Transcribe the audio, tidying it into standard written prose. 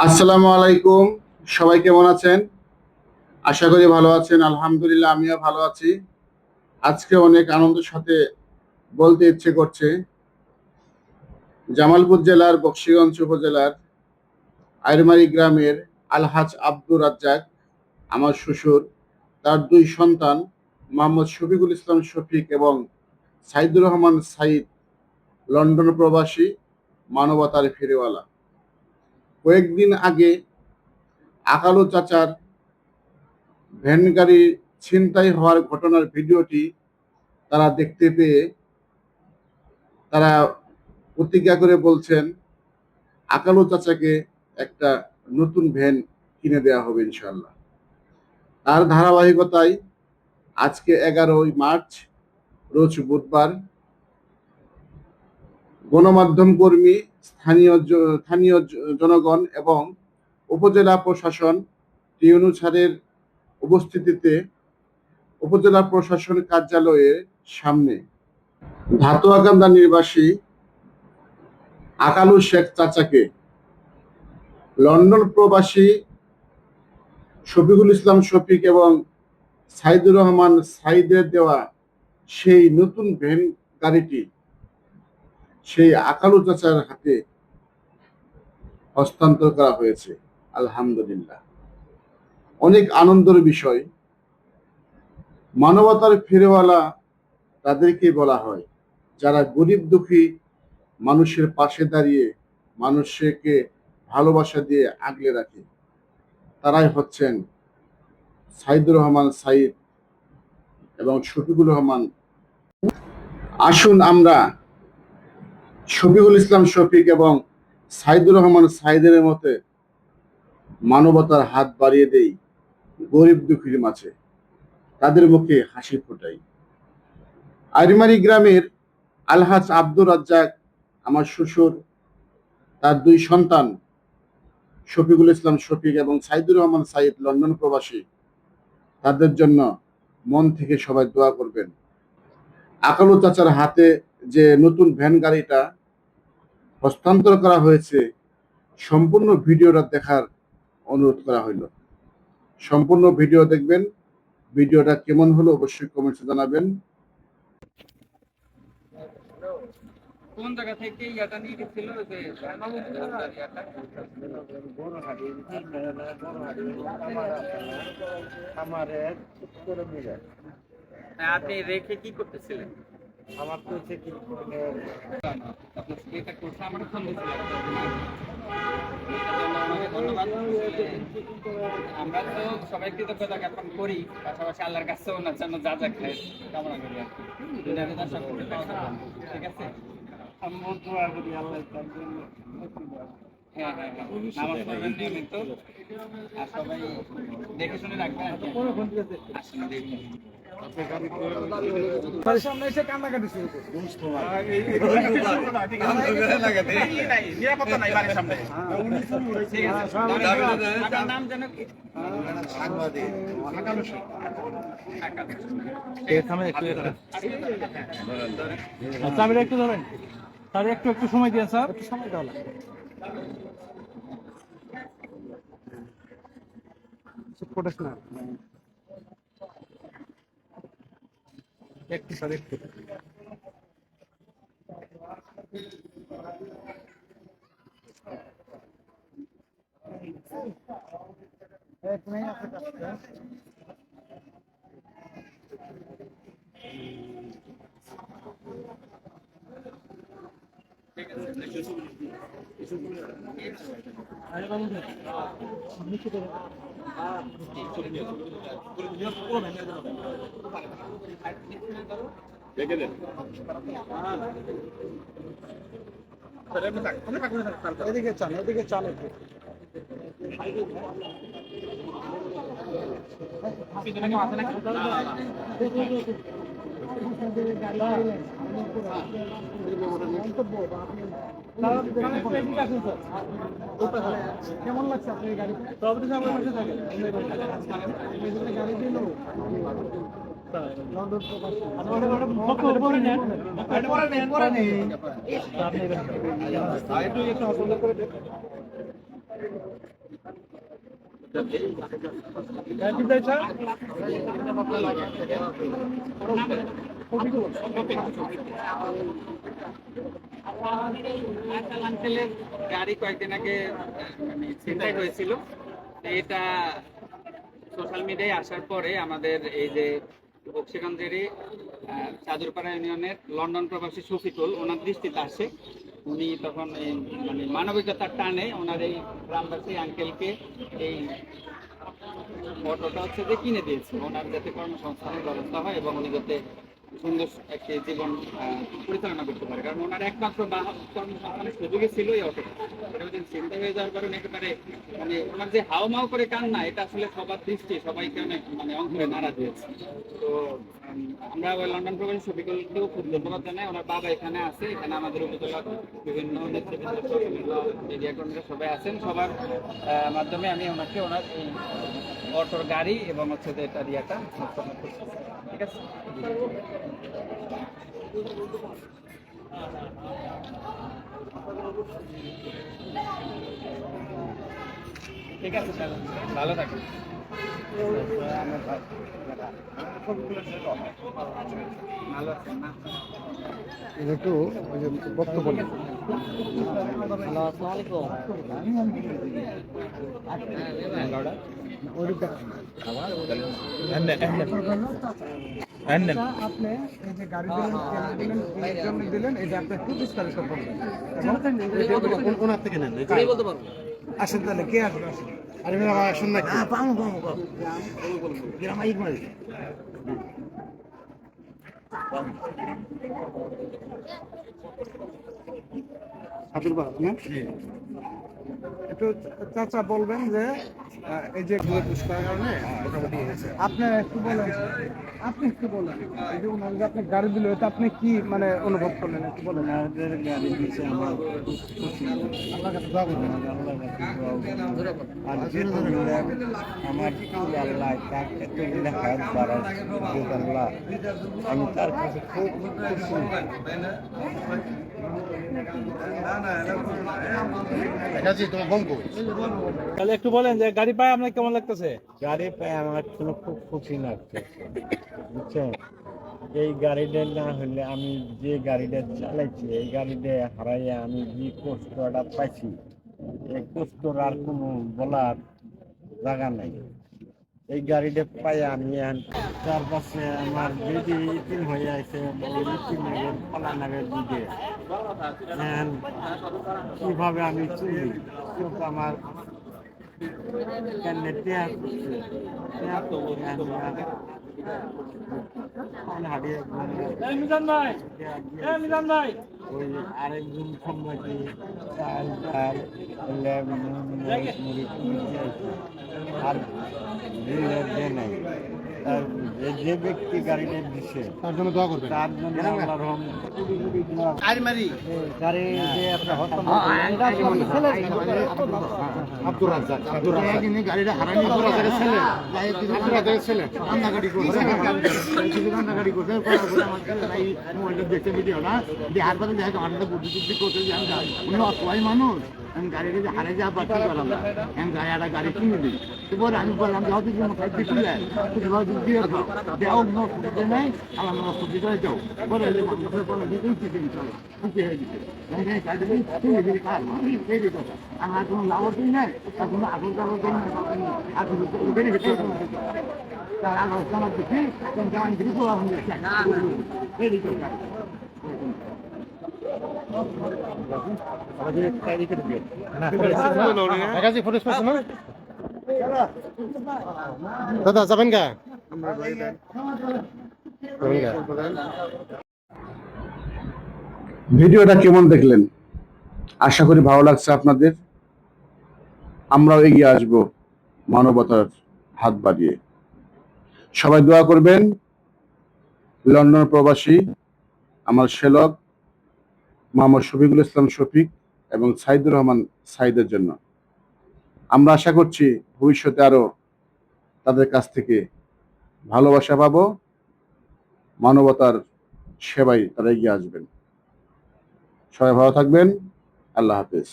আসসালামু আলাইকুম। সবাই কেমন আছেন? আশা করি ভালো আছেন। আলহামদুলিল্লাহ আমিও ভালো আছি। আজকে অনেক আনন্দের সাথে বলতে ইচ্ছে করছে, জামালপুর জেলার বকশীগঞ্জ উপজেলার আইরমারি গ্রামের আলহাজ আব্দুর রাজ্জাক, আমার শ্বশুর, তার দুই সন্তান মোহাম্মদ শফিকুল ইসলাম শফিক এবং সাইদুর রহমান সাইদ, লন্ডন প্রবাসী, মানবতার ফেরিওয়ালা। কয়েকদিন আগে আকালু চাচার ভ্যান গাড়ি ছিনতাই হওয়ার ঘটনার ভিডিওটি তারা দেখতে পেয়ে তারা প্রতিজ্ঞা করে বলছেন, আকালু চাচাকে একটা নতুন ভ্যান কিনে দেওয়া হবে ইনশাল্লাহ। তার ধারাবাহিকতায় আজকে 11ই মার্চ, রোজ বুধবার, গণমাধ্যম কর্মী, স্থানীয় জনগণ এবং উপজেলা প্রশাসন টিউনু ছাড়ের উপস্থিতিতে উপজেলা প্রশাসন কার্যালয়ের সামনে ধাতুয়াকান্দা নিবাসী আকালু শেখ চাচাকে লন্ডন প্রবাসী শফিকুল ইসলাম শফিক এবং সাইদুর রহমান সাইদের দেওয়া সেই নতুন ভ্যান গাড়িটি সেই আকালু চাচার হাতে হস্তান্তর করা হয়েছে। আলহামদুলিল্লাহ, অনেক আনন্দের বিষয়। মানবতার ফেরিওয়ালা তাদেরকে বলা হয়, যারা গরিব দুঃখী মানুষের পাশে দাঁড়িয়ে মানুষকে ভালোবাসা দিয়ে আগলে রাখে। তারাই হচ্ছেন সাইদুর রহমান সাইদ এবং শফিকুল রহমান। আসুন আমরা শফিকুল ইসলাম শফিক এবং সাইদুর রহমান সাইদের মতে মানবতার হাত বাড়িয়ে দেই গরিব দুঃখীর মাঝে, তাদের মুখে হাসি ফোটাই। আইরমারি গ্রামের আলহাজ আব্দুর রাজ্জাক, আমার শ্বশুর, তার দুই সন্তান শফিকুল ইসলাম শফিক এবং সাইদুর রহমান সাইদ, লন্ডন প্রবাসী, তাদের জন্য মন থেকে সবাই দোয়া করবেন। আকালু চাচার হাতে যে নতুন ভ্যান গাড়িটা হস্তান্তর করা হয়েছে, সম্পূর্ণ ভিডিওটা দেখার অনুরোধ করা হইল। সম্পূর্ণ ভিডিও দেখবেন। ভিডিওটা কেমন হলো অবশ্যই কমেন্টে জানাবেন। কোন জায়গা থেকে ইয়াটা নিয়ে গেছিল যে আপনি রেখে কি করতেছিলেন? আমার তো হচ্ছে কি এটা করছে আমার ফোন দিয়েছিল। ধন্যবাদ। আমরা তো সবাই কৃতজ্ঞতা জ্ঞাপন করি, পাশাপাশি আল্লাহর কাছেও ওনার জন্য যা যা খায় কামনা করি আর কি। দুনিয়াতে তার সব কিছু পাওয়া যাবে। ঠিক আছে, আমি দোয়া করি আল্লাহ তার জন্য। হ্যাঁ হ্যাঁ হ্যাঁ, নামাজ পড়বেন নিয়মিত আর সবাই দেখে শুনে রাখবেন আর কি। আসেন দেখুন সামনে এসে কান্নাকাটি শুরু করছে। নিরাপত্তা নাই বাড়ির সামনে। ঠিক আছে, আপনার নাম যেন কি? সাংবাদিক চাবিটা একটু ধরেন স্যার, একটু একটু সময় দিন স্যার, একটু সময় দাও। একটু স্যার, একটু এদিকে চান, এদিকে চান একটু। কেমন লাগছে আপনার গাড়ি? সবটি আমার পাশে থাকে গাড়ি দিল লন্ডন প্রবাসী। গাড়ি চাইছা আঙ্কেলের গাড়ি কয়েকদিন আগে মানে ছিনতাই হয়েছিল। তো এটা সোশ্যাল মিডিয়ায় আসার পরে আমাদের এই যে বক্সিগঞ্জেরই চাদুরপাড়া ইউনিয়নের লন্ডন প্রবাসী শফিকুল ওনার দৃষ্টিতে আসে। উনি তখন এই মানে মানবিকতার টানে ওনার এই গ্রামবাসী আঙ্কেলকে এই অটোটা হচ্ছে যে কিনে দিয়েছে, ওনার যাতে কর্মসংস্থানের ব্যবস্থা হয় এবং উনি যাতে সুন্দর একটি জীবন পরিচালনা করতে পারে। কারণ ওনার একমাত্র কর্মসংস্থানের সুযোগই ছিল এই অটোটা। এটা যদি চিন্তা হয়ে যাওয়ার কারণে একেবারে মানে ওনার যে হাওমাও করে কান্না, এটা আসলে সবার দৃষ্টি সবাইকে অনেক মানে অন্তরে নারাজ হয়েছে। তো আমরা ওই লন্ডন প্রবাসী শফিকুলকেও খুব ধন্যবাদ জানাই। ওনার বাবা এখানে আছে, এখানে আমাদের উপজেলার বিভিন্ন নেতৃবৃন্দ বিভিন্ন মিডিয়া কর্মীরা সবাই আছেন। সবার মাধ্যমে আমি ওনাকে ওনার এই অটোর গাড়ি এবং হচ্ছে যে এটা রিয়াটা ঠিক আছে। ঠিক আছে স্যার, ভালো থাকেন। ভালো আছেন না? একটু বক্তব্য আপনি এই যে গাড়ি দিলেন কেন জন্য দিলেন এটা আপনি একটু বিস্তারিত বলবেন এবং ওনার থেকে নেন আসেন তাহলে কে আসবে আসেন আরে ভাই আসেন না পাবো গ্রাম আইক মারি একটু চাচা বলবেন যে এই যে কারণে আপনি একটু বলেন, এই যে ওনার যে আপনি গাড়ি দিল এটা আপনি কি মানে অনুভব করলেন একটু বলেন। আমাদের গাড়ি দিয়েছে আমার আল্লাহ কাছে দোয়া করবেন। আর যেহেতু আমার আল্লাহ তার এতগুলো হাত বাড়ার আল্লাহ, আমি তার কাছে খুব খুশি। তাহলে একটু বলেন যে গাড়ি পায় আপনার কেমন লাগতেছে? গাড়ি পেয়ে আমার জন্য খুব খুশি লাগছে, বুঝছেন। এই গাড়িটা না হলে আমি যে গাড়িটা চালাইছি এই গাড়িটা হারাইয়া আমি যে কষ্টটা পাইছি এই কষ্টর আর কোনো বলার জায়গা নাই। এই গাড়িটা পাই আমি তার কাছে আমার বেবি ইতিম হয়ে আছে, ইতিমের ফলানাগের দিকে কিভাবে আমি চলি কিন্তু আমার ওই আরেকজন সম্মতি চাল ডাল আর নাই। তার যে ব্যক্তি গাড়িটা দিচ্ছে তার জন্য দোয়া করবেন। তার জন্য আল্লাহর গাড়ি যে আপনার আব্দুর রাজ্জাক গাড়িটা হারানি ছেলে রান্নাগাড়ি করছে রান্নাগাড়ি করছে মোবাইলটা দেখতে ভিডিও না হার পাতে দেখে আমার বুদ্ধি টুদ্ধি করতে যে আমি উনি অসহায় মানুষ, আমি গাড়িটা যে হারে যা বাকি করলাম না, আমি গাড়ি গাড়ি কিনে দিই। এবার আমি বললাম যে হয়তো দিতে যায় দিয়ে দেও নষ্ট নেই আমার নষ্ট দিতে যাও বলে মানুষের বলে দিতেই চিঠি চলো খুশি হয়ে দিতে আমার কোনো লাভ দিন নাই তার কোনো আগল কাগজ দিন আর বেনিফিট তার আলোচনা দেখি জামান দিকে তোলা হয়ে দাদা যাবেন গা ভিডিওটা কেমন দেখলেন? আশা করি ভালো লাগছে আপনাদের। আমরাও এগিয়ে আসব মানবতার হাত বাড়িয়ে। সবাই দোয়া করবেন লন্ডন প্রবাসী আমার শ্যালক মোহাম্মদ শফিকুল ইসলাম শফিক এবং সাইদুর রহমান সাইদের জন্য। আমরা আশা করছি ভবিষ্যতে আরো তাদের কাছ থেকে ভালোবাসা পাবো, মানবতার সেবায় তারা এগিয়ে আসবেন। সবাই ভালো থাকবেন। আল্লাহ হাফেজ।